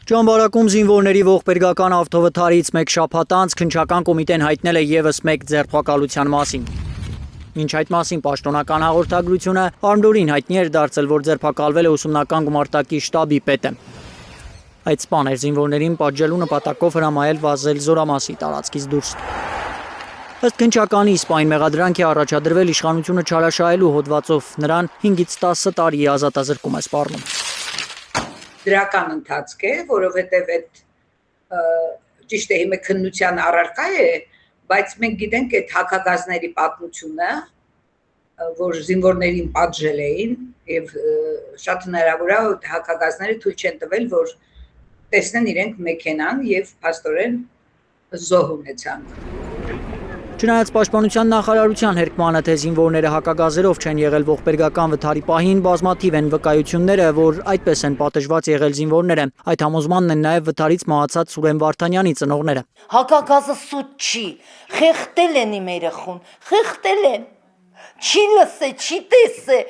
Ճամբարակում զինվորների ողբերգական ավտովթարից մեկ շաբաթ անց քննչական կոմիտեն հայտնել է ևս մեկ ձերբակալության մասին։ Ինչ այդ մասին պաշտոնական հաղորդագրությունը Արմդորին հայտնի էր դարձել, որ ձերբակալվել է ուսումնական գումարտակի շտաբի պետը։ Այդ սպան էր զինվորներին պատժելու նպատակով հրամայել վազել Զորամասի տարածքից դուրս։ Ըստ քննչականի սպային մեղադրանք է առաջադրվել իշխանությունը չարաշահելու հոդվածով, նրան 5-ից 10 տարի ազատազրկում է սպառնում։ Դրական ընթացք է, որովհետև այդ ճիշտ է հիմա քննության առարկա է, բայց մենք գիտենք այդ հակագազների պատմությունը, որ զինվորներին պատժել էին եւ շատ հնարավոր է որ հակագազները թույլ չեն տվել, որ տեսնեն իրենք մեքենան եւ փաստորեն զոհ ունեցան։ Չնայած պաշտպանության նախարարության հերկմանը, թե զինվորները հակագազերով չեն եղել ողբերգական վթարի պահին, բազմաթիվ են վկայությունները, որ այդպես են պատժված եղել զինվորները։ Այդ համոզմանն են նաև վթարից մահացած Սուրեն Վարդանյանի ծնողները։ Հակագազը սուտ չի, խեղտել են իմ երեխուն, խեղտել են, չի լսե, չի տեսե։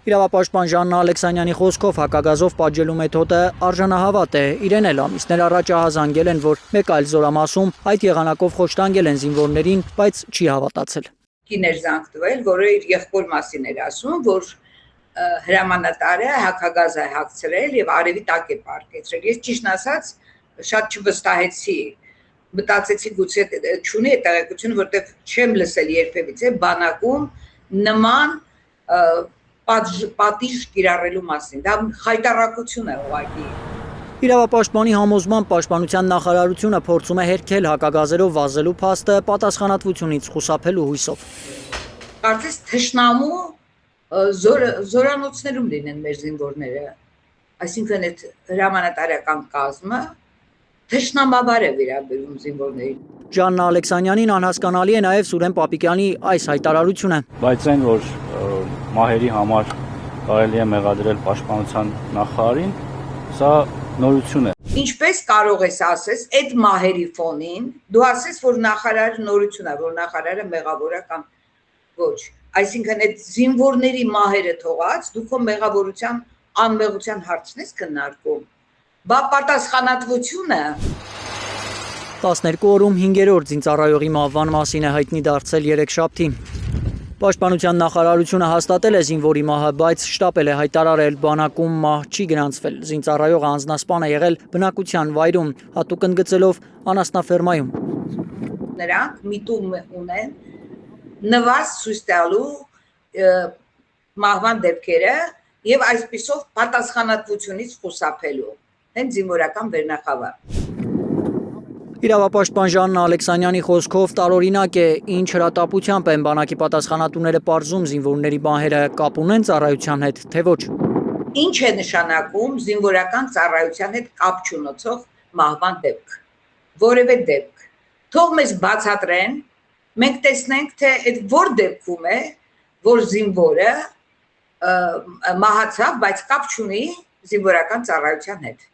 Իրավապաշտպան Ժաննա Ալեքսանյանի խոսքով հակագազով պատժելու մեթոդը արժանահավատ է։ Իրեն էլ ամիսներ առաջ ահազանգել են, որ մեկ այլ Զորամասում այդ եղանակով խոշտանգել են զինվորներին, բայց չի հավատացել։ Կին էր զանգ տվել, որը իր եղբոր մասին էր ասում, որ հրամանատարը հակագազ է հագցրել եւ արևի տակ է պարկեցրել։ Ես ճիշտ ասած շատ չվստահեցի։ Մտածեցի գուցե չունի այդ տեղեկությունը, որտեղ չեմ լսել երբևիցե բանակում նման պատիժ կիրառելու մասին, դա խայտառակություն է ուղղակի։ Իրավապաշտպանի համոզմամբ պաշտպանության նախարարությունը փորձում է հերքել հակագազերով վազելու փաստը պատասխանատվությունից խուսափելու հույսով։ Կարծես թշնամու զորանոցներում լինեն մեր զինվորները, այսինքն այդ հրամանատարական կազմը թշնամաբար է վերաբերում զինվորներին։ Ժաննա Ալեքսանյանին անհասկանալի է նաև Սուրեն Պապիկյանի այս հայտարարությունը։ Բայց այն, որ մահերի համար կարելի է մեղադրել պաշտպանության նախարարին, սա նորություն է։ Ինչպես կարող ես ասես այդ մահերի ֆոնին, դու ասես, որ նախարարը նորություն է, որ նախարարը մեղավոր է կամ ոչ։ Այսինքն այդ զինվորների մահերը թողած, դու քո մեղավորության անմեղության հարցն ես քննարկում։ Բա պատասխանատվությունը 12 օրում 5-րդ զինծառայողի մահվան մասին է հայտնի դարձել երեքշաբթի։ Պաշտպանության նախարարությունը հաստատել է զինվորի մահը, բայց շտապել է հայտարարել բանակում մահ չի գրանցվել։ Զինծառայողը անձնասպան է եղել բնակության վայրում, հատուկ ընդգծելով անասնաֆերմայում։ Նրանք միտում ունեն նվազ ցույց տալու մահվան դեպքերը եւ այսպիսով պատասխանատվությունից խուսափելու։ Հենց զինվորական վերնախավար։ Իրավապաշտպան Ժաննա Ալեքսանյանի խոսքով տարօրինակ է, ինչ հրատապությամբ են բանակի պատասխանատուները պարզում զինվորների մահերը կապ ունեն ծառայության հետ, թե ոչ։ Ինչ է նշանակում զինվորական ծառայության հետ կապ չունեցող մահվան դեպք։ Որևէ դեպք։ Թող մեզ բացատրեն, մենք տեսնենք, թե այդ որ դեպքում է, որ զինվորը մահացավ, բայց կապ չունի զինվորական ծառայության հետ։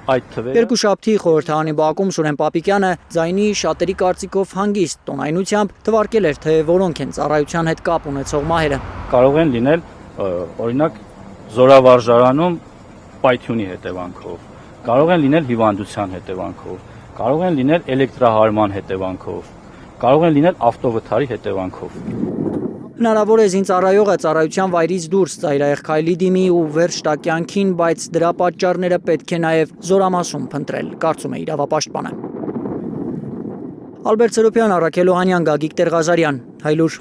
Երկուշաբթի խորհրդարանի բակում Սուրեն Պապիկյանը ձայնի շատերի կարծիքով հանգիստ տոնայնությամբ թվարկել էր, թե որոնք են ծառայության հետ կապ ունեցող մահերը։ Կարող են լինել, օրինակ, զորավարժարանում պայթյունի հետևանքով, կարող են լինել հիվանդության հետևանքով, կարող են լինել էլեկտրահարման հետևանքով, կարող են լինել ավտովթարի հետևանքով։ Հնարավոր է զինծառայողը ծառայության վայրից դուրս ծայրահեղ քայլի դիմի ու վերջ տա կյանքին, բայց դրա պատճառները պետք է նաև Զորամասում փնտրել, կարծում է իրավապաշտպանը։ Ալբերտ Սերոբյան, Առաքել Օհանյան, Գագիկ Տեր-Ղազարյան, Հայլուր։